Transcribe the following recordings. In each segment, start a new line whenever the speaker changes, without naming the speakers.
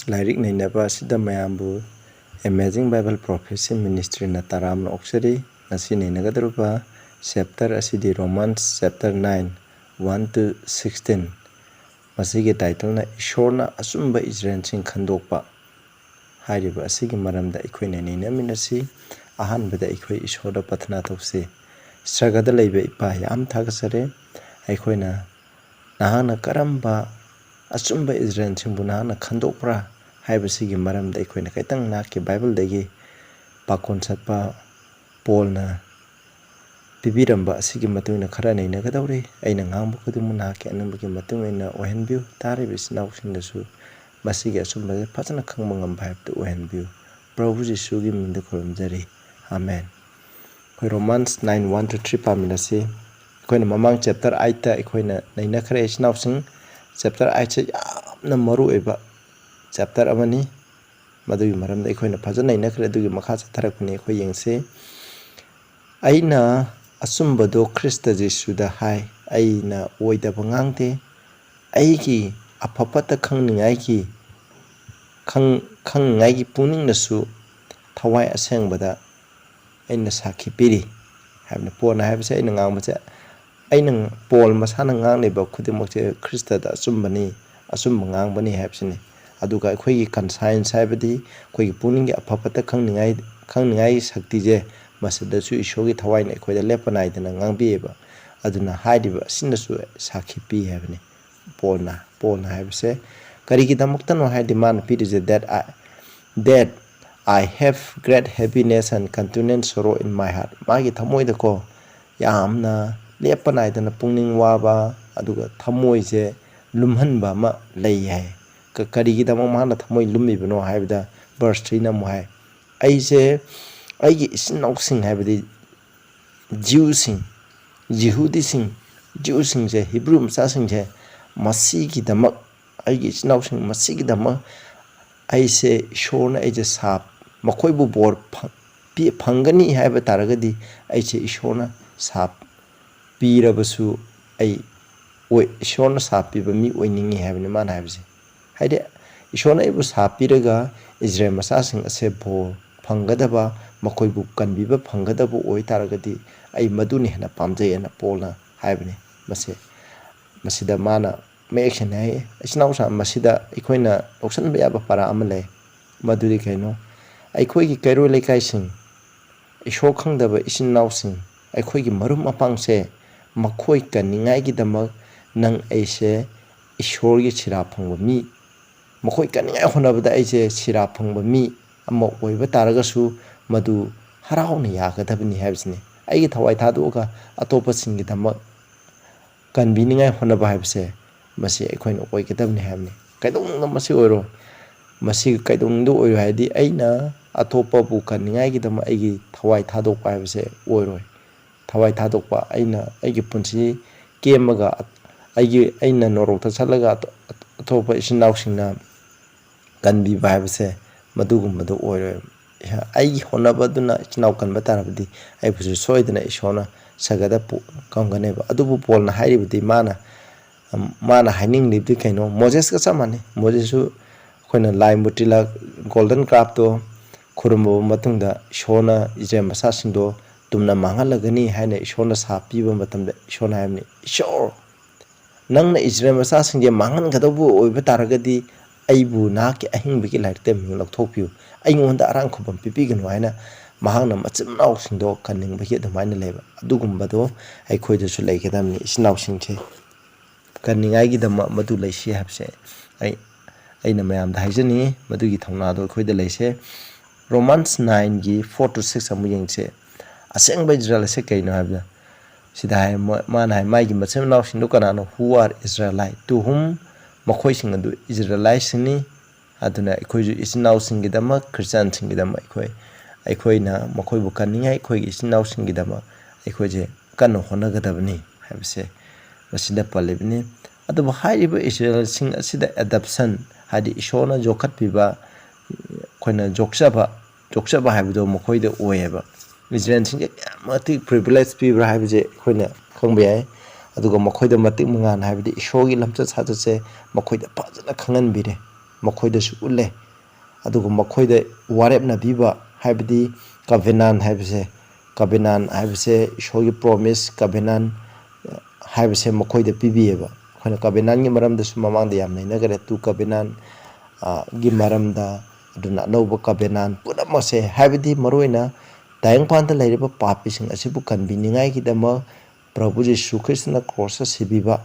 Lyric Nainaba Sida Mayambu, Amazing Bible Prophecy Ministry Nataram Oxeri, Nasini Nagadruba, chapter Asidi Romans, chapter 9, 1 to 16. Masigi title na Ishorna Asumba Israel Sing Khandopa. Hariba Asigi Maramda Equine Naminasi, Ahan Beda Equi Ishoda Patnatopsi. Stragada Lebe Ipa Yam Tagasare, Equina Nahana Karamba. Asumba Israel Simbunana Khandopra Haibasigi Maram de Queen Kaitang Naki Bible degi Pakon Sapa Polna Pibiramba Sigi Matuna Karana Nagadori, Ainangambu Kudumunaki and Nambaki Matuna Ohenbu, Taribis now sing the Su Basiga Sumba Patana Kangmangam Pipe to Ohenbu, Provusi Sugi in the Columjari. Amen. Romans 9 1 to 3 Paminasi, Queen Mamang chapter Aita Equina Naina Creation now sing. Chapter 8 na maru eba chapter amani madui maram da ekhoi na phajana ina khre du gi makha chathak ni ekhoi yengse aina asumba do Christa Jesu da hai aina oida bangangte ai ki apapata khangningai ki khangngai ki puning na su thawai Ashengba da aina sakhi piri habna pona habse aina ngangba cha Ainang Paul Masana ngang ne ba khudimok Christa da Sumbani Asum ngangbani habsini aduga khoi conscience habdi khoi puning apapata khangningai sakti je masada su ishogi thawai na khoi da lepanai da ngangbi ba aduna haidiba sindasu sakhi pi habni Paul na habse karigi damukta no haidi man pi je that I have great heaviness and continual sorrow in my heart magi thamoi da ko yamna Lepanai than a punging waba, aduga tamoise, lumhanba ma lay. Karigita mamana tamoy lumibano habda, verse 3 namuhai. I say, I is noxing have the Jewsing, Jehudising, Jewsing, Hebrew Machasing, Masiki the mug, I is noxing Masiki the mug. I say, Shona is a sap, Makoibu board, Pangani have a taragadi, I say, Shona sap. Pirabasu a Shona sapi by me winning having a man habs. Hide Shona it was happy rega Israel Machasing a sebo Pangadaba Makoibu can be Pangadabu or Taragati a Maduni and a Pamde and a Polna having Masida mana make an a snausa Masida Equina Oxan Beaba para Amale Maduri Kano. I quake Cairo like I sing. A shokang daba is now sing. I quake Marum upang say. Makoi kaningai gi damak nang aise ishorgi chira phangba mi makoi kaningai honabada aise chira phangba mi amma oiba taragasu madu harauni yagadabni habsni ai gi thawai thaduga atopa singi damak kanbiningai honaba habse masi ekhoin oi gadabni habni kaidong masi oiro masi kaidong do oiro haidi aina atopa bu kaningai gi damak ai thawai thadokpa habse oiro Thawai Tadokpa, Aina, Agi Punsi, Gamaga, Aina Norota Salaga, Topa is now sing can be vibes, Madugum Madu oil. I honabaduna, it's now can betarabdi. I was so in a shona, Sagada Conganeva, Adubu Pol na Hari with the mana hanging lip the cano, Moses Casamani, Moses when a lime mutila, golden crapto, Kurumbo Matunda, Shona, is a Machasing do. Tumna Mangalagani had a Shona sapi matam Shona hamni. Sure. Nang na Israel Machasing the Mangan Gadabu or Betaragadi, Aibu Naki, Ahing Biki like them, Loctopio. I want the Arankubam Pipig and Wina, Mahana Matsim Noxing dog canning Baki the minor labor. Dugum Bado, I quite a lake at them, is Noxing che. Canning I get the Madula she have said. I know Mam the Hizani, Madugi Tonado, quite the lace. Romans 9 gi 4 to 6 am say. Ashengba Israel say no have Sidai man I might but some now in Lucanano who are Israelite to whom Makoising and do Israelites ni Aduna Equoy is now singing dama Christian singing dama Equoina Makoi Bucania Equoy is now singing dama Equoje Cano Honagadabni have say Masida Palibni at the high Israel sing a sida adoption had the Ishona Jokat Piba Quina Joksaba have do Makoi the Oeva. Israel Mati privileged people have the Quina Kongbia, Adugo Makoi the Mati Mungan have the Shogi Lamtas had to say Makoi the Pazana Kangan Bide, ꯃꯈꯣꯏꯗꯁꯨ ꯎꯠꯂꯦ ꯑꯗꯨꯒ ꯃꯈꯣꯏꯗ ꯋꯥꯔꯦꯞꯅꯕꯤꯕ ꯍꯥꯏꯕꯗꯤ ꯀꯚꯦꯅꯥꯟ ꯍꯥꯏꯕꯁꯦ ꯏꯁꯣꯔꯒꯤ promise ꯀꯚꯦꯅꯥꯟ ꯍꯥꯏꯕꯁꯦ ꯃꯈꯣꯏꯗ ꯄꯤꯕꯤꯌꯦꯕ ꯑꯩꯈꯣꯏꯅ ꯀꯚꯦꯅꯥꯟꯒꯤ ꯃꯔꯝꯗꯁꯨ ꯃꯃꯥꯡꯗ ꯌꯥꯝ ꯅꯩꯅꯈꯔꯦ ꯇꯨ ꯀꯚꯦꯅꯥꯟ ꯒꯤ ꯃꯔꯝꯗ ꯑꯗꯨꯅ ꯑꯅꯧꯕ ꯀꯚꯦꯅꯥꯟ ꯄꯨꯝꯅꯃꯛꯁꯦ ꯍꯥꯏꯕꯗꯤ ꯃꯔꯨꯑꯣꯏꯅ ꯇꯥꯏꯕꯪꯄꯥꯟꯗ ꯂꯩꯔꯤꯕ ꯄꯥꯄꯤꯁꯤꯡ ꯑꯁꯤꯕꯨ ꯀꯟꯕꯤꯅꯤꯡꯉꯥꯏꯒꯤꯗꯃꯛ ꯄ꯭ꯔꯚꯨ ꯖꯤꯁꯨ ꯈ꯭ꯔꯤꯁꯇꯅ ꯀ꯭ꯔꯣꯁꯇ ꯁꯤꯕꯤꯕ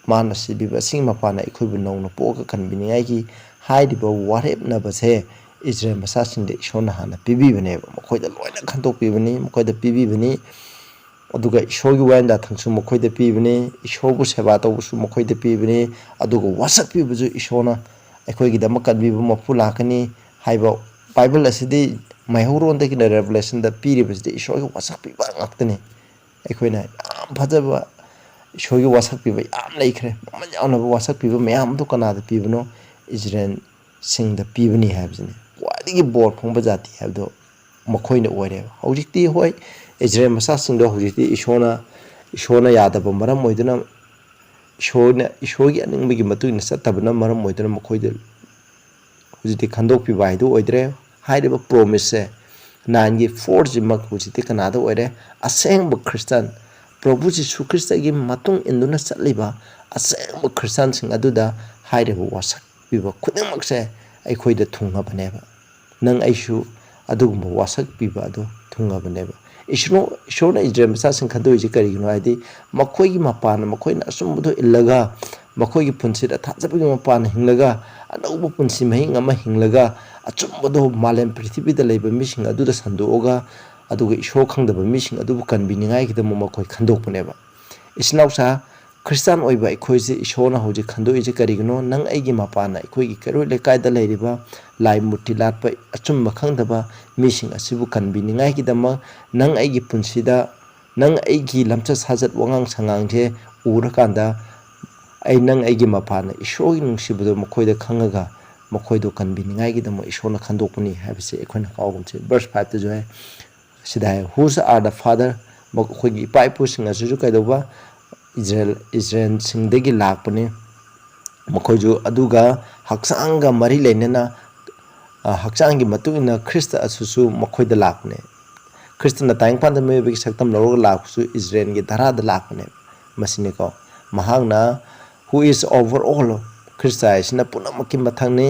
ꯃꯥꯅ ꯁꯤꯕꯤꯕ ꯑꯁꯤꯒꯤ ꯃꯄꯥꯟꯅ ꯑꯩꯈꯣꯏꯕꯨ ꯅꯧꯅ ꯄꯣꯛꯑꯒ ꯀꯟꯕꯤꯅꯤꯡꯉꯥꯏꯒꯤ ꯍꯥꯏꯔꯤꯕ ꯋꯥꯔꯦꯞꯅꯕꯁꯦ ꯏꯖ꯭ꯔꯦꯜ ꯃꯆꯥꯁꯤꯡꯗ ꯏꯁꯣꯔꯅ ꯍꯥꯟꯅ ꯄꯤꯕꯤꯕꯅꯦꯕ ꯃꯈꯣꯏꯗ ꯂꯣꯏꯅ ꯈꯟꯗꯣꯛꯄꯤꯕꯅꯤ ꯃꯈꯣꯏꯗ ꯄꯤꯕꯤꯕꯅꯤ ꯑꯗꯨꯒ ꯏꯁꯣꯔꯒꯤ ꯋꯥꯌꯦꯟꯗꯥꯊꯪꯁꯨ ꯃꯈꯣꯏꯗ ꯄꯤꯕꯅꯤ ꯏꯁꯣꯔꯕꯨ ꯁꯦꯕꯥ ꯇꯧꯕꯁꯨ ꯃꯈꯣꯏꯗ ꯄꯤꯕꯅꯤ ꯑꯗꯨꯒ ꯋꯥꯁꯛꯄꯤꯕꯁꯨ ꯏꯁꯣꯔꯅ ꯑꯩꯈꯣꯏꯒꯤꯗꯃꯛ ꯀꯟꯕꯤꯕ ꯃꯄꯨ ꯂꯥꯛꯀꯅꯤ ꯍꯥꯏꯕ ꯕꯥꯏꯕꯜ ꯑꯁꯤꯗꯤ ꯃꯩꯍꯧꯔꯣꯟꯗꯒꯤꯅ ꯔꯦꯚꯦꯂꯦꯁꯟꯗ ꯄꯤꯔꯤꯕꯁꯤꯗꯤ ꯏꯁꯣꯔꯒꯤ ꯋꯥꯁꯛꯄꯤꯕ ꯉꯥꯛꯇꯅꯤ ꯑꯩꯈꯣꯏꯅ ꯌꯥꯝ ꯐꯖꯕ ꯏꯁꯣꯔꯒꯤ ꯋꯥꯁꯛꯄꯤꯕ ꯌꯥꯝ ꯂꯩꯈ꯭ꯔꯦ ꯃꯃꯜ ꯌꯥꯝꯂꯕ ꯋꯥꯁꯛꯄꯤꯕ ꯃꯌꯥꯝ ꯑꯗꯨ ꯀꯅꯥꯗ ꯄꯤꯕꯅꯣ ꯏꯖ꯭ꯔꯦꯜꯁꯤꯡꯗ ꯄꯤꯕꯅꯤ ꯍꯥꯏꯕꯁꯤꯅꯤ ꯈ꯭ꯋꯥꯏꯗꯒꯤ ꯕꯣꯔ ꯐꯪꯕ ꯖꯥꯇꯤ ꯍꯥꯏꯕꯗꯣ ꯃꯈꯣꯏꯅ ꯑꯣꯏꯔꯦꯕ ꯍꯧꯖꯤꯛꯇꯤ ꯍꯣꯏ ꯏꯖ꯭ꯔꯦꯜ ꯃꯆꯥꯁꯤꯡꯗꯣ ꯍꯧꯖꯤꯛꯇꯤ ꯏꯁꯣꯔꯅ ꯌꯥꯗꯕ ꯃꯔꯝ ꯑꯣꯏꯗꯨꯅ ꯏꯁꯣꯔꯒꯤ ꯑꯅꯤꯡꯕꯒꯤ ꯃꯇꯨꯡ ꯏꯟꯅ ꯆꯠꯇꯕꯅ ꯃꯔꯝ ꯑꯣꯏꯗꯨꯅ ꯃꯈꯣꯏꯗ ꯍꯧꯖꯤꯛꯇꯤ ꯈꯟꯗꯣꯛꯄꯤꯕ ꯍꯥꯏꯗꯨ ꯑꯣꯏꯗ꯭ꯔꯦ ꯍꯥꯏꯔꯤꯕ ꯄ꯭ꯔꯣꯃꯤꯁꯁꯦ 9ꯒꯤ 4ꯁꯤꯃꯛ ꯍꯧꯖꯤꯛꯇꯤ ꯀꯅꯥꯗ ꯑꯣꯏꯔꯦ ꯑꯁꯦꯡꯕ ꯈ꯭ꯔꯤꯁꯇꯥꯟ ꯄ꯭ꯔꯚꯨ ꯖꯤꯁꯨ ꯈ꯭ꯔꯤꯁꯇꯒꯤ ꯃꯇꯨꯡ ꯏꯟꯗꯨꯅ ꯆꯠꯂꯤꯕ ꯑꯁꯦꯡꯕ ꯈ꯭ꯔꯤꯁꯇꯥꯟꯁꯤꯡ ꯑꯗꯨꯗ ꯍꯥꯏꯔꯤꯕ ꯋꯥꯁꯛꯄꯤꯕ ꯈꯨꯗꯤꯡꯃꯛꯁꯦ ꯑꯩꯈꯣꯏꯗ ꯊꯨꯡꯉꯕꯅꯦꯕ ꯅꯪ ꯑꯩꯁꯨ ꯑꯗꯨꯒꯨꯝꯕ ꯋꯥꯁꯛꯄꯤꯕ ꯑꯗꯨ ꯊꯨꯡꯉꯕꯅꯦꯕ ꯏꯁꯣꯔꯅ ꯏꯖ꯭ꯔꯦꯜ ꯃꯆꯥꯁꯤꯡ ꯈꯟꯗꯣꯛꯏꯁꯤ ꯀꯔꯤꯒꯤꯅꯣ ꯍꯥꯏꯗꯤ ꯃꯈꯣꯏꯒꯤ ꯃꯄꯥꯟꯅ ꯃꯈꯣꯏꯅ ꯑꯆꯨꯝꯕꯗꯣ ꯏꯜꯂꯒ ꯃꯈꯣꯏꯒꯤ ꯄꯨꯟꯁꯤꯗ ꯊꯥꯖꯕꯒꯤ ꯃꯄꯥꯟꯅ ꯍꯤꯡꯂꯒ ꯑꯅꯧꯕ ꯄꯨꯟꯁꯤ ꯃꯍꯤꯡ ꯑꯃ ꯍꯤꯡꯂꯒ ꯑꯆꯨꯝꯕꯗꯣ 마ꯂꯦꯝ ꯄ꯭ꯔꯤꯊꯤꯕꯤꯗ ꯂꯩꯕ ꯃꯤꯁꯤꯡ ꯑꯗꯨꯗ ꯁꯟꯗꯣꯛꯑꯒ ꯑꯗꯨꯒ ꯏꯁꯣꯔ ꯈꯪꯗꯕ ꯃꯤꯁꯤꯡ ꯑꯗꯨꯕꯨ ꯀꯟꯕꯤꯅꯤꯡꯉꯥꯏꯒꯤꯗꯃꯛ ꯃꯈꯣꯏ ꯈꯟꯗꯣꯛꯄꯅꯦꯕ ꯏꯆꯤꯟꯅꯥꯎꯆꯥ ꯈ꯭ꯔꯤꯁꯇꯥꯟ ꯑꯣꯏꯕ ꯑꯩꯈꯣꯏꯁꯦ ꯏꯁꯣꯔꯅ ꯍꯧꯖꯤꯛ ꯈꯟꯗꯣꯛꯏꯁꯤ ꯀꯔꯤꯒꯤꯅꯣ ꯅꯪ ꯑꯩꯒꯤ ꯃꯄꯥꯟꯅ ꯑꯩꯈꯣꯏꯒꯤ ꯀꯩꯔꯣꯏ ꯂꯩꯀꯥꯏꯗ ꯂꯩꯔꯤꯕ ꯂꯥꯏ ꯃꯨꯔꯇꯤ ꯂꯥꯠꯄ ꯑꯆꯨꯝꯕ ꯈꯪꯗꯕ ꯃꯤꯁꯤꯡ ꯑꯁꯤꯕꯨ ꯀꯟꯕꯤꯅꯤꯡꯉꯥꯏꯒꯤꯗꯃꯛ ꯅꯪ ꯑꯩꯒꯤ ꯄꯨꯟꯁꯤꯗ ꯅꯪ ꯑꯩꯒꯤ ꯂꯝꯆꯠ ꯁꯥꯖꯠ ꯋꯥꯉꯥꯡ ꯁꯉꯥꯡꯁꯦ ꯎꯔꯀꯥꯟꯗ ꯅꯪ ꯑꯩꯒꯤ ꯃꯄꯥꯟꯅ ꯏꯁꯣꯔꯒꯤ ꯅꯨꯡꯁꯤꯕꯗꯣ ꯃꯈꯣꯏꯗ ꯈꯪꯉꯒ ꯃꯈꯣꯏꯗꯣ ꯀꯟꯕꯤꯅꯤꯡꯉꯥꯏꯒꯤꯗꯃꯛ ꯏꯁꯣꯔꯅ ꯈꯟꯗꯣꯛꯄꯅꯤ ꯍꯥꯏꯕꯁꯤ ꯑꯩꯈꯣꯏꯅ ꯀꯥꯎꯒꯨꯝꯁꯦ ꯚꯔꯁ 5ꯇꯁꯨ ꯍꯥꯏ ꯁꯤꯗ ꯍꯥꯏ ꯍꯨꯁ ꯑꯥꯔ ꯗ ꯐꯥꯗꯔ ꯑꯩꯈꯣꯏꯒꯤ ꯏꯄꯥ ꯏꯄꯨꯁꯤꯡ ꯑꯁꯤꯁꯨ ꯀꯩꯗꯧꯕ ꯏꯖ꯭ꯔꯦꯜꯁꯤꯡꯗꯒꯤ ꯂꯥꯛꯄꯅꯤ ꯃꯈꯣꯏꯁꯨ ꯑꯗꯨꯒ ꯍꯛꯆꯥꯡꯒ ꯃꯔꯤ ꯂꯩꯅꯅ ꯍꯛꯆꯥꯡꯒꯤ ꯃꯇꯨꯡ ꯏꯟꯅ ꯈ꯭ꯔꯤꯁꯇ ꯑꯁꯤꯁꯨ ꯃꯈꯣꯏꯗ ꯂꯥꯛꯄꯅꯦ ꯈ꯭ꯔꯤꯁꯇꯅ ꯇꯥꯏꯕꯪꯄꯥꯟꯗ ꯃꯤꯑꯣꯏꯕꯒꯤ ꯁꯛꯇꯝ ꯂꯧꯔꯒ ꯂꯥꯛꯄꯁꯨ ꯏꯖ꯭ꯔꯦꯜꯒꯤ ꯙꯔꯥꯗ ꯂꯥꯛꯄꯅꯦꯕ ꯃꯁꯤꯅꯤꯀꯣ ꯃꯍꯥꯛꯅ ꯍꯨ ꯏꯁ ꯑꯣꯚꯔ ꯑꯣꯜ ꯈ꯭ꯔꯤꯁꯇ ꯍꯥꯏꯁꯤꯅ ꯄꯨꯝꯅꯃꯛꯀꯤ ꯃꯊꯪꯅꯤ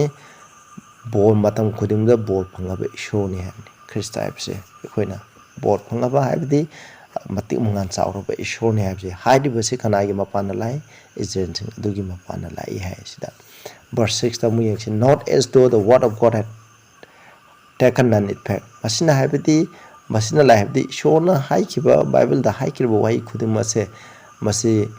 ꯕꯣꯔ ꯃꯇꯝ ꯈꯨꯗꯤꯡꯗ ꯕꯣꯔ ꯐꯪꯉꯕ ꯏꯁꯣꯔꯅꯤ ꯍꯥꯏꯕꯅꯤ ꯈ꯭ꯔꯤꯁꯇ ꯍꯥꯏꯕꯁꯦ ꯑꯩꯈꯣꯏꯅ ꯕꯣꯔ ꯐꯪꯉꯕ ꯍꯥꯏꯕꯗꯤ ꯃꯇꯤꯛ ꯃꯉꯥꯟ ꯆꯥꯎꯔꯕ ꯏꯁꯣꯔꯅꯤ ꯍꯥꯏꯕꯁꯦ ꯍꯥꯏꯔꯤꯕꯁꯤ ꯀꯅꯥꯒꯤ ꯃꯄꯥꯟꯅ ꯂꯥꯛꯏ ꯏꯖ꯭ꯔꯦꯜꯁꯤꯡ ꯑꯗꯨꯒꯤ ꯃꯄꯥꯟꯅ ꯂꯥꯛꯏ ꯍꯥꯏ ꯁꯤꯗ ꯚꯔꯁ 6ꯇ ꯑꯃꯨꯛ ꯌꯦꯡꯁꯤ not as though the word of God hath taken none effect ꯃꯁꯤꯅ ꯂꯥꯛꯏ ꯍꯥꯏꯕꯗꯤ ꯏꯁꯣꯔꯅ ꯍꯥꯏꯈꯤꯕ ꯕꯥꯏꯕꯜꯗ ꯍꯥꯏꯈꯤꯕ ꯋꯥꯍꯩ ꯈꯨꯗꯤꯡꯃꯛꯁꯦ ꯃꯁꯤ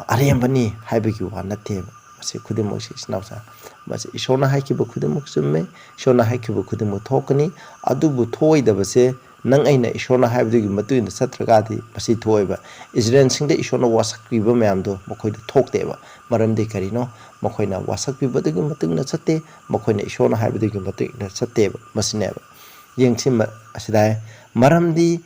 ꯑꯔꯦꯝꯕꯅꯤ ꯍꯥꯏꯕꯒꯤ ꯋꯥ ꯅꯠꯇꯦꯕ ꯃꯁꯤ ꯈꯨꯗꯤꯡꯃꯛꯁꯤ ꯏꯆꯤꯟꯅꯥꯎꯆꯥ ꯃꯁꯤ ꯏꯁꯣꯔꯅ ꯍꯥꯏꯈꯤꯕ ꯈꯨꯗꯤꯡꯃꯛ ꯆꯨꯝꯃꯦ ꯏꯁꯣꯔꯅ ꯍꯥꯏꯈꯤꯕ ꯈꯨꯗꯤꯡꯃꯛ ꯊꯣꯛꯀꯅꯤ ꯑꯗꯨꯕꯨ ꯊꯣꯛꯑꯣꯏꯗꯕꯁꯦ ꯅꯪ ꯑꯩꯅ ꯏꯁꯣꯔꯅ ꯍꯥꯏꯕꯗꯨꯒꯤ ꯃꯇꯨꯡ ꯏꯟꯅ ꯆꯠꯇ꯭ꯔꯒꯗꯤ ꯃꯁꯤ ꯊꯣꯛꯑꯣꯏꯕ ꯏꯖ꯭ꯔꯦꯜꯁꯤꯡꯗ ꯏꯁꯣꯔꯅ ꯋꯥꯁꯛꯄꯤꯕ ꯃꯌꯥꯝꯗꯣ ꯃꯈꯣꯏꯗ ꯊꯣꯛꯇꯦꯕ ꯃꯔꯝꯗꯤ ꯀꯔꯤꯅꯣ ꯃꯈꯣꯏꯅ ꯋꯥꯁꯛꯄꯤꯕꯗꯨꯒꯤ ꯃꯇꯨꯡ ꯏꯟꯅ ꯆꯠꯇꯦ ꯃꯈꯣꯏꯅ ꯏꯁꯣꯔꯅ ꯍꯥꯏꯕꯗꯨꯒꯤ ꯃꯇꯨꯡ ꯏꯟꯅ ꯆꯠꯇꯦꯕ ꯃꯁꯤꯅꯦꯕ ꯌꯦꯡꯁꯤ ꯑꯁꯤꯗ ꯃꯔꯝꯗꯤ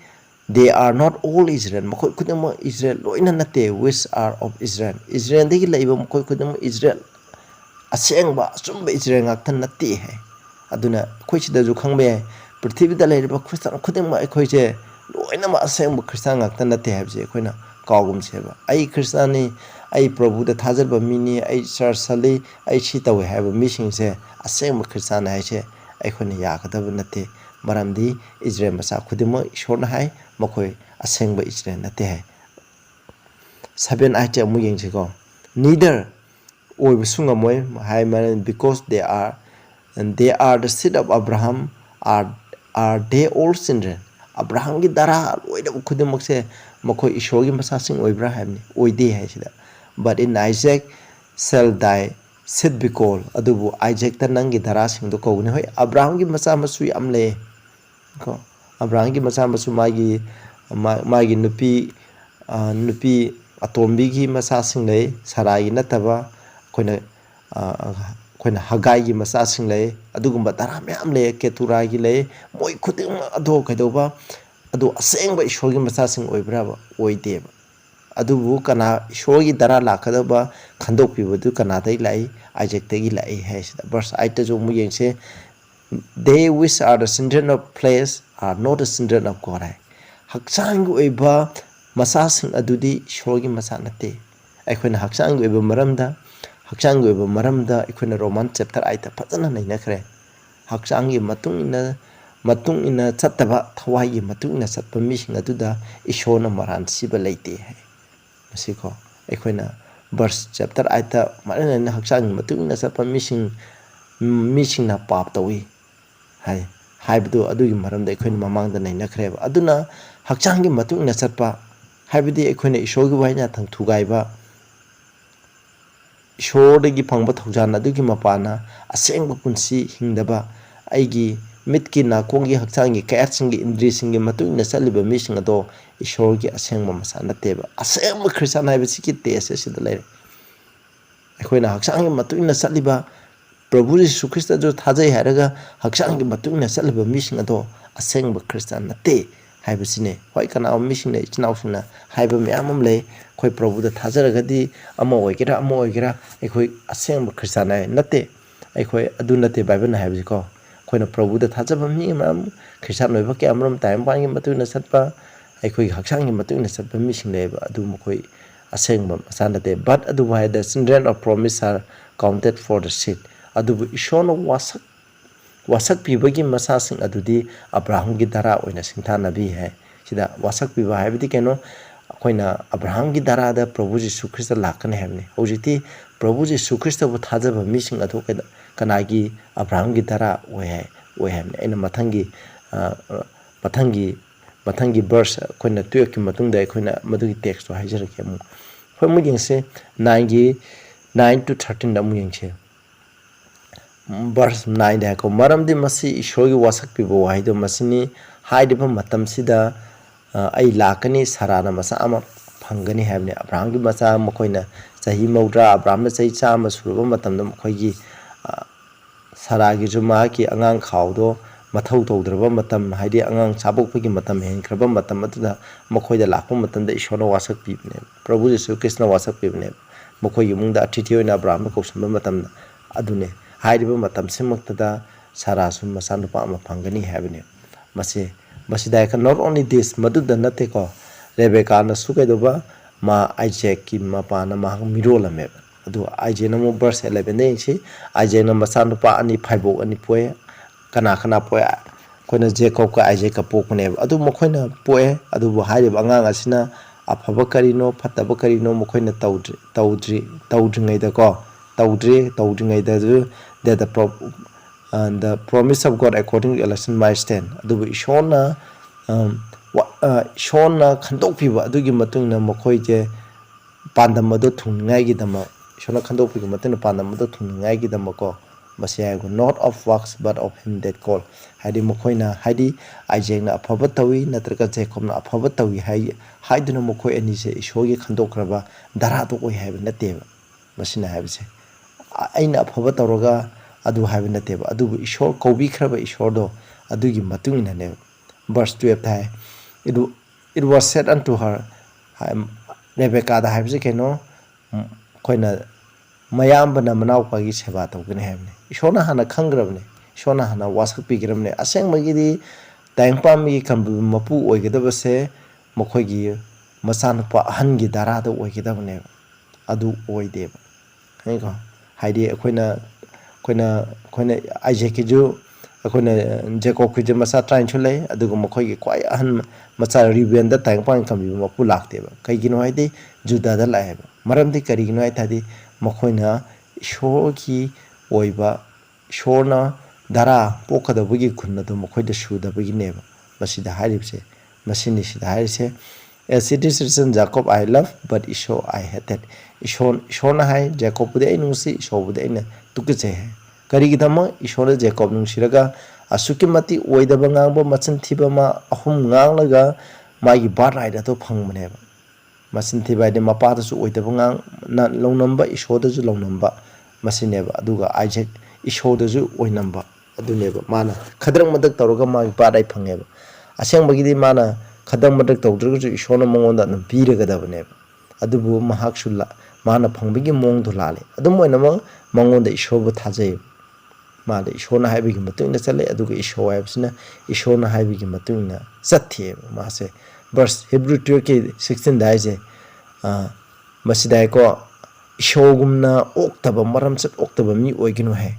they are not all Israel ꯃꯈꯣꯏ ꯈꯨꯗꯤꯡꯃꯛ Israel ꯂꯣꯏꯅ ꯅꯠꯇꯦ which are of Israel Israelꯗꯒꯤ ꯂꯩꯕ ꯃꯈꯣꯏ ꯈꯨꯗꯤꯡꯃꯛ Israel ꯑꯁꯦꯡꯕ ꯑꯆꯨꯝꯕ Israel ꯉꯥꯛꯇ ꯅꯠꯇꯦ ꯍꯥꯏ ꯑꯗꯨꯅ ꯑꯩꯈꯣꯏ ꯁꯤꯗꯁꯨ ꯈꯪꯕ ꯌꯥꯏ ꯄ꯭ꯔꯤꯊꯤꯕꯤꯗ ꯂꯩꯔꯤꯕ ꯈ꯭ꯔꯤꯁꯇꯥꯟ ꯈꯨꯗꯤꯡꯃꯛ ꯑꯩꯈꯣꯏꯁꯦ ꯂꯣꯏꯅꯃꯛ ꯑꯁꯦꯡꯕ ꯈ꯭ꯔꯤꯁꯇꯥꯟ ꯉꯥꯛꯇ ꯅꯠꯇꯦ ꯍꯥꯏꯕꯁꯦ ꯑꯩꯈꯣꯏꯅ ꯀꯥꯎꯒꯨꯝꯁꯦꯕ ꯑꯩ ꯈ꯭ꯔꯤꯁꯇꯥꯟꯅꯤ ꯑꯩ ꯄ꯭ꯔꯚꯨꯗ ꯊꯥꯖꯕ ꯃꯤꯅꯤ ꯑꯩ ꯆꯔꯆ ꯆꯠꯂꯤ ꯑꯩ ꯁꯤ ꯇꯧꯋꯦ ꯍꯥꯏꯕ ꯃꯤꯁꯤꯡꯁꯦ ꯑꯁꯦꯡꯕ ꯈ꯭ꯔꯤꯁꯇꯥꯟ ꯍꯥꯏꯁꯦ ꯑꯩꯈꯣꯏꯅ ꯌꯥꯒꯗꯕ ꯅꯠꯇꯦ ꯃꯔꯝꯗꯤ ꯏꯖ꯭ꯔꯦꯜ ꯃꯆꯥ ꯈꯨꯗꯤꯡꯃꯛ ꯏꯁꯣꯔꯅ ꯍꯥꯏ ꯃꯈꯣꯏ ꯑꯁꯦꯡꯕ ꯏꯖ꯭ꯔꯦꯜ ꯅꯠꯇꯦ ꯍꯥꯏ 7 8 ꯑꯃꯨꯛ ꯌꯦꯡꯁꯤꯀꯣ neither ꯑꯣꯏꯕꯁꯨ ꯉꯝꯃꯣꯏ ꯍꯥꯏ because they are the seed of Abraham are they all children ꯑꯕ꯭ꯔꯥꯍꯝꯒꯤ ꯗꯔꯥ ꯂꯣꯏꯅꯕ ꯈꯨꯗꯤꯡꯃꯛꯁꯦ ꯃꯈꯣꯏ ꯏꯁꯣꯔꯒꯤ ꯃꯆꯥꯁꯤꯡ ꯑꯣꯏꯕ꯭ꯔꯥ ꯍꯥꯏꯕꯅꯤ ꯑꯣꯏꯗꯦ ꯍꯥꯏꯁꯤꯗ but in Isaac shall thy seed be called ꯑꯗꯨꯕꯨ ꯑꯥꯏꯖꯦꯛꯇ ꯅꯪꯒꯤ ꯗꯔꯥꯁꯤꯡꯗꯣ ꯀꯧꯒꯅꯤ ꯍꯣꯏ ꯑꯕ꯭ꯔꯥꯍꯝꯒꯤ ꯃꯆꯥ ꯃꯁꯨ ꯌꯥꯝ ꯂꯩ ꯀꯣ ꯑꯕ꯭ꯔꯥꯍꯝꯒꯤ ꯃꯆꯥ ꯃꯁꯨ ꯃꯥꯒꯤ ꯅꯨꯄꯤ ꯑꯇꯣꯝꯕꯤꯒꯤ ꯃꯆꯥꯁꯤꯡ ꯂꯩ ꯁꯔꯥꯏꯒꯤ ꯅꯠꯇꯕ ꯑꯩꯈꯣꯏꯅ ꯍꯒꯥꯏꯒꯤ ꯃꯆꯥꯁꯤꯡ ꯂꯩ ꯑꯗꯨꯒꯨꯝꯕ ꯗꯔꯥ ꯃꯌꯥꯝ ꯂꯩ ꯀꯦꯇꯨꯔꯥꯒꯤ ꯂꯩ ꯃꯣꯏ ꯈꯨꯗꯤꯡꯃꯛ ꯑꯗꯣ ꯀꯩꯗꯧꯕ ꯑꯗꯣ ꯑꯁꯦꯡꯕ ꯏꯁꯣꯔꯒꯤ ꯃꯆꯥꯁꯤꯡ ꯑꯣꯏꯕ꯭ꯔꯥꯕ ꯑꯣꯏꯗꯦꯕ adubu kana ishorgi dara lakadaba khandok pibadu kana dai lai Isaac tagi lai hai sida verse 8 ta jo mu yengse they which are the children of flesh are not the children of God hai hakchang oiba masasing adudi ishorgi masa nate aikoina hakchang oiba maramda hakchang oiba maramda aikoina Roman chapter 8 ta phajana naina khre hakchang gi matung ina chattaba thawai gi matung ina chatpa mising aduda ishona maran siba leite hai masiko aikoina verse chapter 8 ta marana hakchang gi matung ina chatpa mising na pap tawi hai haibdu adugi maramda aikoina mamangda naina khreba aduna hakchang gi matung ina chatpa haibdi aikoina ishogi waina thang thugaiba ishordagi phangba thawjana adugi mapana asengba punsi hingdaba aigi mitki na kongi hakchangi kayatsingi indrisingi matuina saliba mising ado ishorgi asengba masa nateba asengba Christian haiba siki tese sida leire aikoina hakchangi matuina saliba Prabhu Jesu Christa jo thajai haraga hakchangi matuina saliba mising ado asengba Christian nate haiba sine hoi kana mising na ichnausina haiba myamam le khoi Prabhu da thajaragadi ama oigera aikoi asengba Christian ai nate aikoi adu nate Bible na haiba ko koina Prabhu da thajaba mi mam Christian noiba ke amram time pangi matuina satpa aikoi hakchangi matuina satpa mising leba adu mokoi asengba sanate but adu why the children of promise are counted for the seed adu ishona wasak pibagi masasing adudi Abraham gi dara oina singthana bi hai sida wasak piba haibdi keno koina Abraham gi dara da Prabhu Jesu Christa lakane habne hojiti Prabhu Jesu Christa bu thajaba mising adu kanagi Abraham gi dara oi hamne aina matangi verse koina 12 ki matungda koina madugi text to hajara ke mu phoi mu yengse 9 to 13 da mu yengse verse 9 da ko maramdi masi ishogi wasak pibo haido masini haidiba matam sida ai lakani sarana masa ama phangani habne Abraham gi masa makoina sahi maudra Abraham na sahi chama suruba matam da makoigi saragi juma ki angang khawdo mathau tawdraba matam haidi angang chabokpagi matam henkraba matam atuda makoida lakpa matam da ishona wasak pibne Prabhu Jesu Krishna wasak pibne makoigi mungda atiti oina Abraham ko samba matam adune hairiba matam semaktada sarasu masanupa ama phangani habne masida ka not only this maduda nate ko Rebecca na sukaidoba ma Isaac ki mapana ma mirola me adu Isaac na mo verse 11 de si Isaac na masanupa ani phaibo ani poe kana poe koina Jacob ka Isaac ka pokune adu mokoina poe adu bo hairiba angang asina afaba karino phataba karino mokoina tawdri da ko tawdri da that the promise of God according to election my stand adubu ishona shona khandok piba adugi matungna mokoi je pandam adu thungai gi dama shona khandok piga matungna pandam adu thungai gi dama ko masya go not of works but of him that call haidi mokoina haidi Isaac na afaba tawi natraga Jacob na afaba tawi haiduna mokoi ani se ishogi khandokraba dara to oi haiba nateba masina haibse aina afaba tawraga adu haiba nateba adubu ishor kobi khraba ishordo adugi matungina ne verse 12 thai it was said unto her Rebecca da haibse keno koina mayambana manaw pagi seba tawgane haibne ishona hana khangrabne ishona hana wasak pigramne aseng magidi taingpami kambu mapu oigedaba se mokoigi masanpa ahangi darada oigedabne adu oideba haigo haidi koina Isaac ju koina Jacob ki masa train chulai adugo mokoigi kwai ahan macha Reuben da taingpang kambi mapu lakteba kaigino haidi Judah da laeba maramdi karigino ai thadi mokoina shoki oiba shona dara pokada bugi kunna do mokoida shuda bugi neba masida haribse masini sida harise as it is written Jacob I love but Esau I hated Shona hai Jacob bude ai nungsi Esau bude ai na tukiche hai karigi dama Esau Jacob nungsiraga asuki mati oidaba ngangba machin thiba ma ahum nganglaga magi barai da to phangmane ba machin thiba de mapa da su oidaba ngang na longnamba Esau da ju longnamba masineba aduga Isaac Esau da ju oinamba aduneba mana khadrang madak tawraga magi barai phangeba aseng bagidi mana khadang madak tawdraga ju Esau na mongonda na biraga dabane ꯑꯗꯨꯕꯨ ꯃꯍꯥꯛꯁꯨ ꯃꯥꯅ ꯐꯪꯕꯒꯤ ꯃꯑꯣꯡꯗꯣ ꯂꯥꯜꯂꯦ ꯑꯗꯨꯝ ꯑꯣꯏꯅꯃꯛ ꯃꯉꯣꯟꯗ ꯏꯁꯣꯔꯕꯨ ꯊꯥꯖꯩ ꯃꯥꯗ ꯏꯁꯣꯔꯅ ꯍꯥꯏꯕꯒꯤ ꯃꯇꯨꯡ ꯏꯟꯅ ꯆꯠꯂꯦ ꯑꯗꯨꯒ ꯏꯁꯣꯔ ꯍꯥꯏꯕꯁꯤꯅ ꯏꯁꯣꯔꯅ ꯍꯥꯏꯕꯒꯤ ꯃꯇꯨꯡ ꯏꯟꯅ ꯆꯠꯊꯦꯕ ꯃꯥꯁꯦ ꯚꯔꯁ ꯍꯤꯕ꯭ꯔꯨ 12:16 ꯍꯥꯏꯁꯦ ꯃꯁꯤꯗ ꯍꯥꯏꯀꯣ ꯏꯁꯣꯔꯒꯨꯝꯅ ꯑꯣꯛꯇꯕ ꯃꯔꯝꯆꯠ ꯑꯣꯛꯇꯕ ꯃꯤ ꯑꯣꯏꯒꯅꯨ ꯍꯥꯏ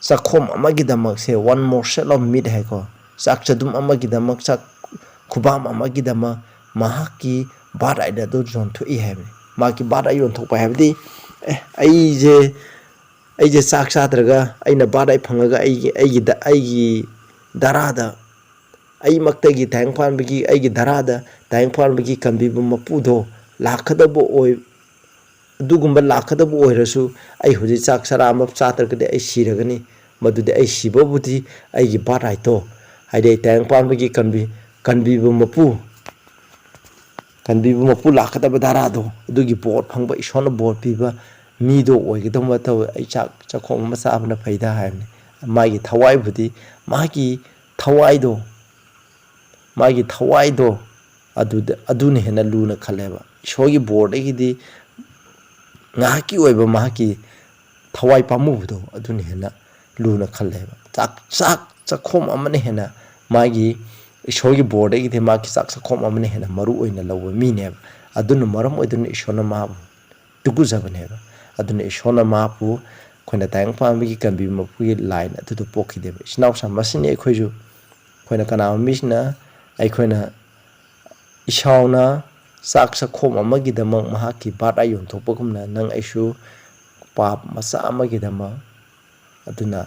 ꯆꯥꯛꯈꯣꯝ ꯑꯃꯒꯤꯗꯃꯛꯁꯦ one morsel of meat ꯍꯥꯏꯀꯣ ꯆꯥꯛ ꯆꯗꯨꯝ ꯑꯃꯒꯤꯗꯃꯛ ꯆꯥꯛ ꯈꯨꯕꯥꯝ ꯑꯃꯒꯤꯗꯃꯛ ꯃꯍꯥꯛꯀꯤ ꯕꯥꯔꯠ ꯔꯥꯏꯠ ꯑꯗꯨ ꯌꯣꯟꯊꯣꯛꯏ ꯍꯥꯏꯕꯅꯤ ꯃꯍꯥꯛꯀꯤ ꯕꯥꯔꯠ ꯔꯥꯏꯠ ꯌꯣꯟꯊꯣꯛꯄ ꯍꯥꯏꯕꯗꯤ ꯑꯩꯁꯦ ꯆꯥꯛ ꯆꯥꯗ꯭ꯔꯒ ꯑꯩꯅ ꯕꯥꯔꯠ ꯔꯥꯏꯠ ꯐꯪꯉꯒ ꯑꯩꯒꯤ ꯗꯔꯥꯗ ꯑꯩꯃꯛꯇꯒꯤ ꯇꯥꯏꯕꯪꯄꯥꯟꯕꯒꯤ ꯑꯩꯒꯤ ꯗꯔꯥꯗ ꯇꯥꯏꯕꯪꯄꯥꯟꯕꯒꯤ ꯀꯟꯕꯤꯕ ꯃꯄꯨꯗꯣ ꯂꯥꯛꯀꯗꯕ ꯑꯗꯨꯒꯨꯝꯕ ꯂꯥꯛꯀꯗꯕ ꯑꯣꯏꯔꯁꯨ ꯑꯩ ꯍꯧꯖꯤꯛ ꯆꯥꯛ ꯆꯔꯥ ꯑꯃ ꯆꯥꯗ꯭ꯔꯒꯗꯤ ꯑꯩ ꯁꯤꯔꯒꯅꯤ ꯃꯗꯨꯗꯤ ꯑꯩ ꯁꯤꯕꯕꯨꯗꯤ ꯑꯩꯒꯤ ꯕꯥꯔꯠ ꯔꯥꯏꯠꯇꯣ ꯍꯥꯏꯗꯤ ꯑꯩ ꯇꯥꯏꯕꯪꯄꯥꯟꯕꯒꯤ ꯀꯟꯕꯤꯕ ꯃꯄꯨ ꯂꯥꯛꯀꯗꯕ ꯗꯔꯥꯗꯣ ꯑꯗꯨꯒꯤ ꯕꯣꯔ ꯐꯪꯕ ꯏꯁꯣꯔꯅ ꯕꯣꯔ ꯄꯤꯕ ꯃꯤꯗꯣ ꯑꯣꯏꯒꯗꯕ ꯃꯇꯧ ꯑꯩ ꯆꯥꯛꯈꯣꯝ ꯑꯃ ꯆꯥꯕꯅ ꯐꯩꯗ ꯍꯥꯏꯕꯅꯤ ꯃꯥꯒꯤ ꯊꯋꯥꯏꯕꯨꯗꯤ ꯃꯥꯒꯤ ꯊꯋꯥꯏꯗꯣ ꯑꯗꯨꯅ ꯍꯦꯟꯅ ꯂꯨꯅ ꯈꯜꯂꯦꯕ ꯏꯁꯣꯔꯒꯤ ꯕꯣꯔꯗꯒꯤꯗꯤ ꯉꯥꯏꯍꯥꯛꯀꯤ ꯑꯣꯏꯕ ꯃꯍꯥꯛꯀꯤ ꯊꯋꯥꯏ ꯄꯥꯝꯃꯨꯕꯗꯣ ꯑꯗꯨꯅ ꯍꯦꯟꯅ ꯂꯨꯅ ꯈꯜꯂꯦꯕ ꯆꯥꯛꯈꯣꯝ ꯑꯃꯅ ꯍꯦꯟꯅ ꯃꯥꯒꯤ ꯏꯁꯣꯔꯒꯤ ꯕꯣꯔꯗꯒꯤꯗꯤ ꯃꯥꯒꯤ ꯆꯥꯛꯈꯣꯝ ꯑꯃꯅ ꯍꯦꯟꯅ ꯃꯔꯨ ꯑꯣꯏꯅ ꯂꯧꯕ ꯃꯤꯅꯦꯕ ꯑꯗꯨꯅ ꯃꯔꯝ ꯑꯣꯏꯗꯨꯅ ꯏꯁꯣꯔꯅ ꯃꯥꯕꯨ ꯇꯨꯀꯨꯖꯕꯅꯦꯕ ꯑꯗꯨꯅ ꯏꯁꯣꯔꯅ ꯃꯥꯕꯨ ꯑꯩꯈꯣꯏꯅ ꯇꯥꯏꯕꯪꯄꯥꯟꯕꯒꯤ ꯀꯟꯕꯤꯕ ꯃꯄꯨꯒꯤ ꯂꯥꯏꯟ ꯑꯗꯨꯗꯣ ꯄꯣꯛꯈꯤꯗꯦꯕ ꯏꯆꯤꯟꯅꯥꯎꯁꯥ ꯃꯁꯤꯅꯤ ꯑꯩꯈꯣꯏꯅ ꯀꯅꯥꯒꯨꯝꯕ ꯃꯤꯁꯤꯅ ꯑꯩꯈꯣꯏꯅ ꯏꯁꯥꯎꯅ ꯆꯥꯛꯈꯣꯝ ꯑꯃꯒꯤꯗꯃꯛ ꯃꯍꯥꯛꯀꯤ ꯕꯥꯔꯠ ꯔꯥꯏꯠ ꯌꯣꯟꯊꯣꯛꯄꯒꯨꯝꯅ ꯅꯪ ꯑꯩꯁꯨ ꯄꯥꯞ ꯃꯆꯥ ꯑꯃꯒꯤꯗꯃꯛ ꯑꯗꯨꯅ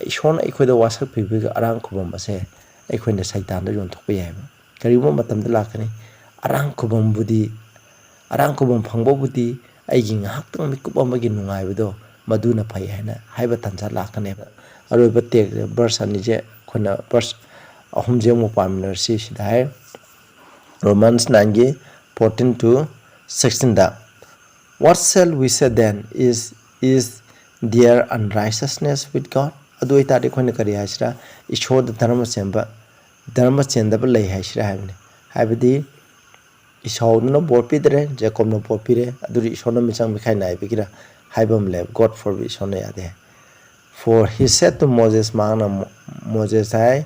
ꯏꯁꯣꯔꯅ ꯑꯩꯈꯣꯏꯗ ꯋꯥꯁꯛꯄꯤꯕꯒꯤ ꯑꯔꯥꯡ ꯈꯨꯕꯝ ꯑꯁꯦ ꯑꯩꯈꯣꯏꯅ ꯁꯩꯇꯥꯟꯗ ꯌꯣꯟꯊꯣꯛꯄ ꯌꯥꯏꯕ ꯀꯔꯤꯒꯨꯝꯕ ꯃꯇꯝꯗ ꯂꯥꯛꯀꯅꯤ ꯑꯔꯥꯡ ꯈꯨꯕꯝ ꯐꯪꯕꯕꯨꯗꯤ ꯑꯩꯒꯤ ꯉꯥꯏꯍꯥꯛꯇꯪ ꯃꯤꯀꯨꯞ ꯑꯃꯒꯤ ꯅꯨꯡꯉꯥꯏꯕꯗꯣ ꯃꯗꯨꯅ ꯐꯩ ꯍꯥꯏꯕ ꯇꯟꯖꯥ ꯂꯥꯛꯀꯅꯦꯕ ꯑꯔꯣꯏꯕ ꯚꯔꯁ ꯑꯅꯤꯁꯦ ꯑꯩꯈꯣꯏꯅ ꯚꯔꯁ ꯑꯍꯨꯝꯁꯦ ꯑꯃꯨꯛ ꯄꯥꯃꯤꯟꯅꯔꯁꯤ ꯁꯤꯗ ꯍꯥꯏ Romans 9:14-16 What shall we say then? Is there unrighteousness with God? ꯑꯗꯨ ꯑꯣꯏꯇꯥꯔꯗꯤ ꯑꯩꯈꯣꯏꯅ ꯀꯔꯤ ꯍꯥꯏꯁꯤꯔꯥ ꯏꯁꯣꯔꯗ ꯙꯔꯃ ꯆꯦꯟꯗꯕ ꯂꯩ ꯍꯥꯏꯁꯤꯔꯥ ꯍꯥꯏꯕꯅꯤ ꯍꯥꯏꯕꯗꯤ ꯏꯁꯥꯎꯗꯨꯅ ꯕꯣꯔ ꯄꯤꯗ꯭ꯔꯦ ꯖꯦꯀꯣꯕꯅ ꯕꯣꯔ ꯄꯤꯔꯦ ꯑꯗꯨꯗꯤ ꯏꯁꯣꯔꯅ ꯃꯤꯆꯪ ꯃꯤꯈꯥꯏ ꯅꯥꯏꯕꯒꯤꯔꯥ ꯍꯥꯏꯕ ꯑꯃ ꯂꯩ God forbid ꯏꯁꯣꯔꯅ ꯌꯥꯗꯦ For he said to Moses Moses high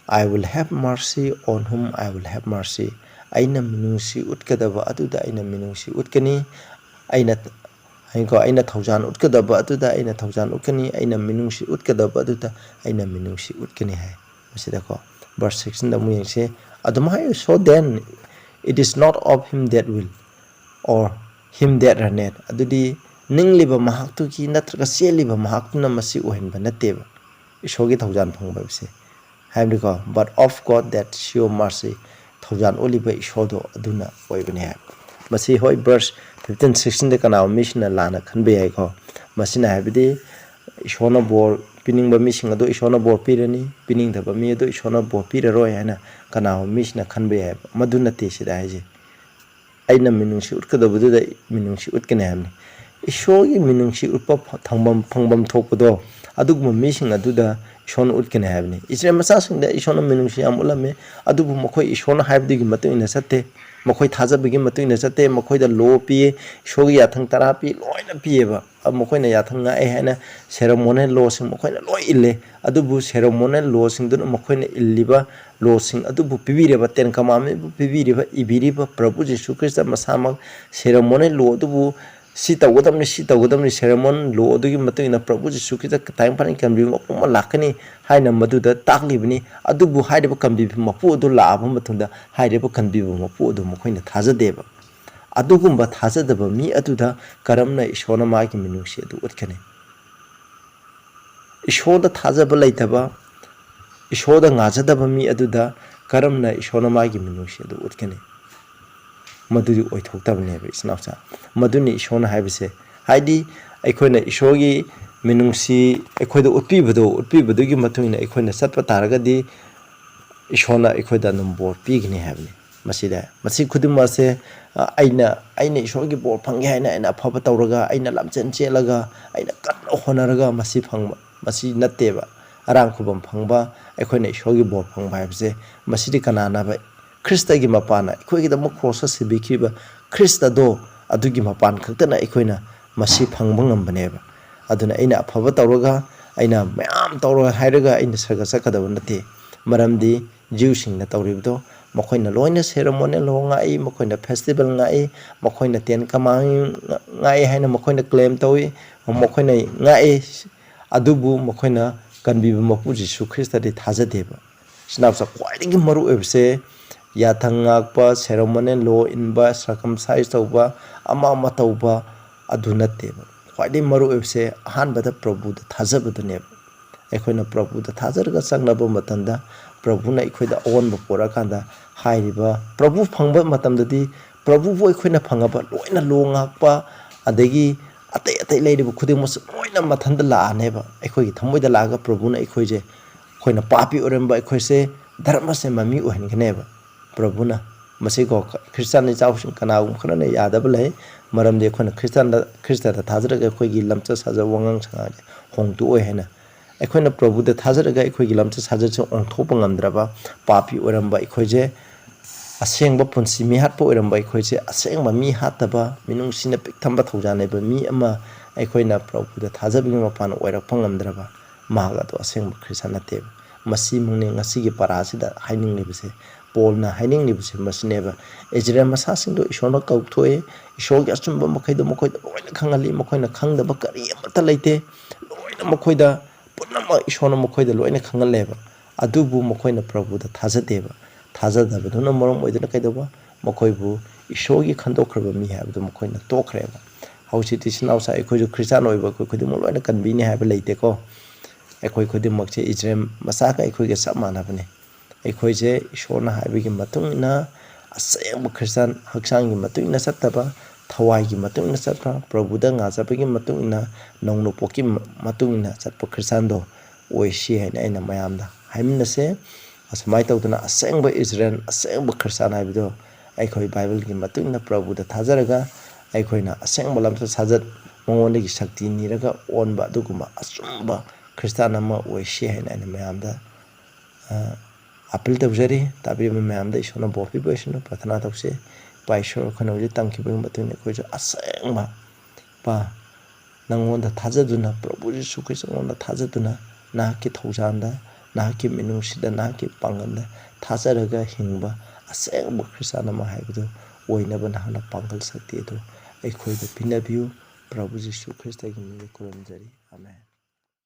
I will have mercy on whom I will have mercy ꯑꯩꯅ ꯃꯤꯅꯨꯡꯁꯤ ꯎꯠꯀꯗꯕ ꯑꯗꯨꯗ ꯑꯩꯅ ꯃꯤꯅꯨꯡꯁꯤ ꯎꯠꯀꯅꯤ ꯑꯩꯅ ꯊꯧꯖꯥꯟ ꯎꯠꯀꯗꯕ ꯑꯗꯨꯗ ꯑꯩꯅ ꯊꯧꯖꯥꯟ ꯎꯠꯀꯅꯤ ꯑꯩꯅ ꯃꯤꯅꯨꯡꯁꯤ ꯎꯠꯀꯗꯕ ꯑꯗꯨꯗ ꯑꯩꯅ ꯃꯤꯅꯨꯡꯁꯤ ꯎꯠꯀꯅꯤ ꯍꯥꯏ ꯃꯁꯤꯗꯀꯣ ꯚꯔꯁ 16ꯗ ꯑꯃꯨꯛ ꯌꯦꯡꯁꯦ ꯑꯗꯨꯃꯥꯏꯅ so then it is not of him that will or him that runneth ꯑꯗꯨꯗꯤ ꯅꯤꯡꯂꯤꯕ ꯃꯍꯥꯛꯇꯨꯒꯤ ꯅꯠꯇ꯭ꯔꯒ ꯆꯦꯜꯂꯤꯕ ꯃꯍꯥꯛꯇꯨꯅ ꯃꯁꯤ ꯑꯣꯏꯍꯟꯕ ꯅꯠꯇꯦꯕ ꯏꯁꯣꯔꯒꯤ ꯊꯧꯖꯥꯟ ꯐꯪꯕ ꯍꯥꯏꯕꯁꯦ ꯍꯥꯏꯕꯗꯤꯀꯣ but of God that show mercy ꯊꯧꯖꯥꯟ ꯎꯠꯂꯤꯕ ꯏꯁꯣꯔꯗꯣ ꯑꯗꯨꯅ ꯑꯣꯏꯕꯅꯤ ꯍꯥꯏꯕ ꯃꯁꯤ ꯍꯣꯏ ꯚꯔꯁ 15-16ꯗ ꯀꯅꯥꯒꯨꯝꯕ ꯃꯤꯁꯤꯅ ꯂꯥꯟꯅ ꯈꯟꯕ ꯌꯥꯏꯀꯣ ꯃꯁꯤꯅ ꯍꯥꯏꯕꯗꯤ ꯏꯁꯣꯔꯅ ꯕꯣꯔ ꯄꯤꯅꯤꯡꯕ ꯃꯤꯁꯤꯡ ꯑꯗꯨ ꯏꯁꯣꯔꯅ ꯕꯣꯔ ꯄꯤꯔꯅꯤ ꯄꯤꯅꯤꯡꯗꯕ ꯃꯤ ꯑꯗꯨ ꯏꯁꯣꯔꯅ ꯕꯣꯔ ꯄꯤꯔꯔꯣꯏ ꯍꯥꯏꯅ ꯀꯅꯥꯒꯨꯝꯕ ꯃꯤꯁꯤꯅ ꯈꯟꯕ ꯌꯥꯏꯕ ꯃꯗꯨ ꯅꯠꯇꯦ ꯁꯤꯗ ꯍꯥꯏꯁꯦ ꯑꯩꯅ ꯃꯤꯅꯨꯡꯁꯤ ꯎꯠꯀꯗꯕꯗꯨꯗ ꯃꯤꯅꯨꯡꯁꯤ ꯎꯠꯀꯅꯤ ꯍꯥꯏꯕꯅꯤ ꯏꯁꯣꯔꯒꯤ ꯃꯤꯅꯨꯡꯁꯤ ꯎꯠꯄ ꯐꯪꯐꯝ ꯊꯣꯛꯄꯗꯣ ꯑꯗꯨꯒꯨꯝꯕ ꯃꯤꯁꯤꯡ ꯑꯗꯨꯗ ꯏꯁꯣꯔꯅ ꯎꯠꯀꯅꯤ ꯍꯥꯏꯕꯅꯤ ꯏꯁꯔꯥꯌꯦꯜ ꯃꯆꯥꯁꯤꯡꯗ ꯏꯁꯣꯔꯅ ꯃꯤꯅꯨꯡꯁꯤ ꯌꯥꯝ ꯎꯠꯂꯝꯃꯤ ꯑꯗꯨꯕꯨ ꯃꯈꯣꯏ ꯏꯁꯣꯔꯅ ꯍꯥꯏꯕꯗꯨꯒꯤ ꯃꯇꯨꯡ ꯏꯟꯅ ꯆꯠꯇꯦ ꯃꯈꯣꯏ ꯊꯥꯖꯕꯒꯤ ꯃꯇꯨꯡ ꯏꯟꯅ ꯆꯠꯇꯦ ꯃꯈꯣꯏꯗ ꯂꯣ ꯄꯤꯌꯦ ꯏꯁꯣꯔꯒꯤ ꯌꯥꯊꯪ 10 ꯄꯤ ꯂꯣꯏꯅ ꯄꯤꯌꯦꯕ ꯃꯈꯣꯏꯅ ꯌꯥꯊꯪ ꯉꯥꯛꯑꯦ ꯍꯥꯏꯅ ꯁꯦꯔꯃꯣꯅꯦꯜ ꯂꯣꯁꯤꯡ ꯃꯈꯣꯏꯅ ꯂꯣꯏ ꯏꯜꯂꯦ ꯑꯗꯨꯕꯨ ꯁꯦꯔꯃꯣꯅꯦꯜ ꯂꯣꯁꯤꯡꯗꯨꯅ ꯃꯈꯣꯏꯅ ꯏꯜꯂꯤꯕ ꯂꯣꯁꯤꯡ ꯑꯗꯨꯕꯨ ꯄꯤꯕꯤꯔꯤꯕ 10 commandmentꯕꯨ ꯏꯕꯤꯔꯤꯕ ꯄ꯭ꯔꯚꯨ ꯖꯤꯁꯨ ꯈ꯭ꯔꯤꯁꯇ ꯃꯁꯥꯃꯛ ꯁꯦꯔꯃꯣꯅꯦꯜ ꯂꯣ ꯑꯗꯨꯕꯨ ꯁꯤ ꯇꯧꯒꯗꯕꯅꯤ ꯁꯦꯔꯃꯣꯟ ꯂꯣ ꯑꯗꯨꯒꯤ ꯃꯇꯨꯡ ꯏꯟꯅ ꯄ꯭ꯔꯚꯨ ꯖꯤꯁꯨ ꯈ꯭ꯔꯤꯁꯇ ꯇꯥꯏꯕꯪꯄꯥꯟꯕꯒꯤ ꯀꯟꯕꯤꯕ ꯃꯄꯨ ꯑꯃ ꯂꯥꯛꯀꯅꯤ ꯍꯥꯏꯅ ꯃꯗꯨꯗ ꯇꯥꯛꯂꯤꯕꯅꯤ ꯑꯗꯨꯕꯨ ꯍꯥꯏꯔꯤꯕ ꯀꯟꯕꯤꯕ ꯃꯄꯨ ꯑꯗꯨ ꯂꯥꯛꯑꯕ ꯃꯇꯨꯡꯗ ꯍꯥꯏꯔꯤꯕ ꯀꯟꯕꯤꯕ ꯃꯄꯨ ꯑꯗꯨ ꯃꯈꯣꯏꯅ ꯊꯥꯖꯗꯦꯕ ꯑꯗꯨꯒꯨꯝꯕ ꯊꯥꯖꯗꯕ ꯃꯤ ꯑꯗꯨꯗ ꯀꯔꯝꯅ ꯏꯁꯣꯔꯅ ꯃꯥꯒꯤ ꯃꯤꯅꯨꯡꯁꯤ ꯑꯗꯨ ꯎꯠꯀꯅꯤ ꯏꯁꯣꯔꯗ ꯊꯥꯖꯕ ꯂꯩꯇꯕ ꯏꯁꯣꯔꯗ ꯉꯥꯖꯗꯕ ꯃꯤ ꯑꯗꯨꯗ ꯀꯔꯝꯅ ꯏꯁꯣꯔꯅ ꯃꯥꯒꯤ ꯃꯤꯅꯨꯡꯁꯤ ꯑꯗꯨ ꯎꯠꯀꯅꯤ ꯃꯗꯨꯗꯤ ꯑꯣꯏꯊꯣꯛꯇꯕꯅꯦꯕ ꯏꯆꯤꯟꯅꯥꯎꯆꯥ ꯃꯗꯨꯅꯤ ꯏꯁꯣꯔꯅ ꯍꯥꯏꯕꯁꯦ ꯍꯥꯏꯗꯤ ꯑꯩꯈꯣꯏꯅ ꯏꯁꯣꯔꯒꯤ ꯃꯤꯅꯨꯡꯁꯤ ꯑꯩꯈꯣꯏꯗ ꯎꯠꯄꯤꯕꯗꯨꯒꯤ ꯃꯇꯨꯡ ꯏꯟꯅ ꯑꯩꯈꯣꯏꯅ ꯆꯠꯄ ꯇꯥꯔꯒꯗꯤ ꯏꯁꯣꯔꯅ ꯑꯩꯈꯣꯏꯗ ꯑꯗꯨꯝ ꯕꯣꯔ ꯄꯤꯒꯅꯤ ꯍꯥꯏꯕꯅꯤ ꯃꯁꯤ ꯈꯨꯗꯤꯡꯃꯛꯁꯦ ꯑꯩꯅ ꯏꯁꯣꯔꯒꯤ ꯕꯣꯔ ꯐꯪꯒꯦ ꯍꯥꯏꯅ ꯑꯩꯅ ꯑꯐꯕ ꯇꯧꯔꯒ ꯑꯩꯅ ꯂꯝꯖꯦꯟ ꯆꯦꯜꯂꯒ ꯑꯩꯅ ꯀꯟꯅ ꯍꯣꯠꯅꯔꯒ ꯃꯁꯤ ꯅꯠꯇꯦꯕ ꯑꯔꯥꯡ ꯈꯨꯕꯝ ꯐꯪꯕ ꯑꯩꯈꯣꯏꯅ ꯏꯁꯣꯔꯒꯤ ꯕꯣꯔ ꯐꯪꯕ ꯍꯥꯏꯕꯁꯦ ꯃꯁꯤꯗꯤ ख्रिस्टगी मपाना अखोइगिदमक क्रॉस सिबिखिबा ख्रिस्टदो अदुगी मपान खक्तना अखोइना मसी फंगबा ngambनेबा अदुना अइना अफबा तौरगा अइना मयाम तौरगा हाइरगा अइना सरगा सकदबा नते मरमदी जीवसिंगना तौरिबदो मखोइना लोइना सेरेमोनियल लोंगाई मखोइना फेस्टिवल ngai मखोइना तेन कमाई ngai हाइना मखोइना क्लेम तौई मखोइना ngai अदुबु मखोइना कनबिबा मपु जीसु ख्रिस्टदि थाजदेबा सिनाबसा क्वाइदगी मरु एबसे याथंगाकपा सेरेमोनियल लो इनबा सर्कमसाइज तौबा अमा अमा तौबा अदु नतेबा क्वाइदगी मरु एबसे अहानबदा प्रभुदा थाजबदनेबा अखोइना प्रभुदा थाजरगा संगनबा मतंदा प्रभुना अखोइदा ओनबा पोराकांदा हाइरिबा प्रभु फंगबा मतंददी प्रभुबो अखोइना फंगबा लोइना लोंगाकपा अदगी अतै अतै लेरिबा खुदिमस लोइना मथंदा लानेबा अखोइगी थमोइदा लागा प्रभुना अखोइजे अखोइना पापी ओरंबा अखोइसे धर्म से ममी ओहनगनेबा प्रभुना मसिको ख्रिस्तान चाउसिंग कनागुम खरने यादब लय मरमदे अखोइना ख्रिस्तान थाजरगा अखोइगी लमचा साजा वंगांग संगाजे होंगतु ओय हैना अखोइना प्रभुदा थाजरगा अखोइगी लमचा साजाचे ओंथोपा ngamdraba पापी ओरंबा अखोइजे असेंगबा पुंसी मी हातपा ओरंबा अखोइजे असेंगबा मी हातबा मिनुंगसिना पिकथंबा थौजानेबा मी अमा अखोइना प्रभुदा थाजबिगी मपान ओइरकपा ngamdraba मागा तो असेंगबा ख्रिस्तान नतेबा मसी मुंगने ngasiगी paraसिदा हाइनिंगलिबसे पोलना हाइनिंगलिबसे मसिनेबा इजराइल मसासिंगदो इशोरना कौथोए इशोरगी अचुंबा मखैदो मखैदो लोइना खंगली मखैना खंगदबा करी अमता लैते लोइना मखैदा पुनम इशोरना मखैदा लोइना खंगलेबा अदुबु मखैना प्रभुदा थाजदेबा थाजदबदुना मरम ओइदना कैदबा मखैबु इशोरगी खंदोखरबा मी हाबदो मखैना तोखरेबा हौसिति सिनाउसा अखोइजु ख्रिस्तान ओइबा खुदिमो लोइना कनबिने हाबा लैतेको अखोइ खुदिमकसे इजराइल मसाका अखोइगे सब मानबने अखोइजे इशोरना हाबिगी मतुंगना असेंब ख्रिस्तान हक्सांगी मतुंगना सत्तबा थवाइगी मतुंगना सत्ता प्रभुदा ngaजबगी मतुंगना नौनुपोकी मतुंगना सत्प ख्रिस्तानदो ओइसि हैना आइना मयामदा हाइमिनसे असमाय तौदना असेंब इजराइल असेंब ख्रिस्तान हाबिदो अखोइ बाइबलगी मतुंगना प्रभुदा थाजरगा अखोइना असेंब लमसा साजत मंगोनगी शक्ति निरगा ओनबा अदुगुमा अचुंबा ख्रिस्तान अमा ओइसि हैना आइना मयामदा अपील तौजरी ताबी मैम ईश्वर बोफी बैसनो प्रार्थना तौसे पाइश्वर खनौजी तंखिबगी मतुंग अखोइजु असेंबा पा नंगोंदा थाजदुना प्रभु यीशु ख्रिस्टोंदा थाजदुना नाकी थौजांदा नाकी मिनुंगसिदा नाकी पांगंदा थाजरगा हिंगबा असेंबा ख्रिस्तान अमा हाइबदो ओइनबा नाहना पांगल शक्ति दो अखोइदा पिनबियु प्रभु यीशु ख्रिस्टगी मिंग खुरमजरी आमेन।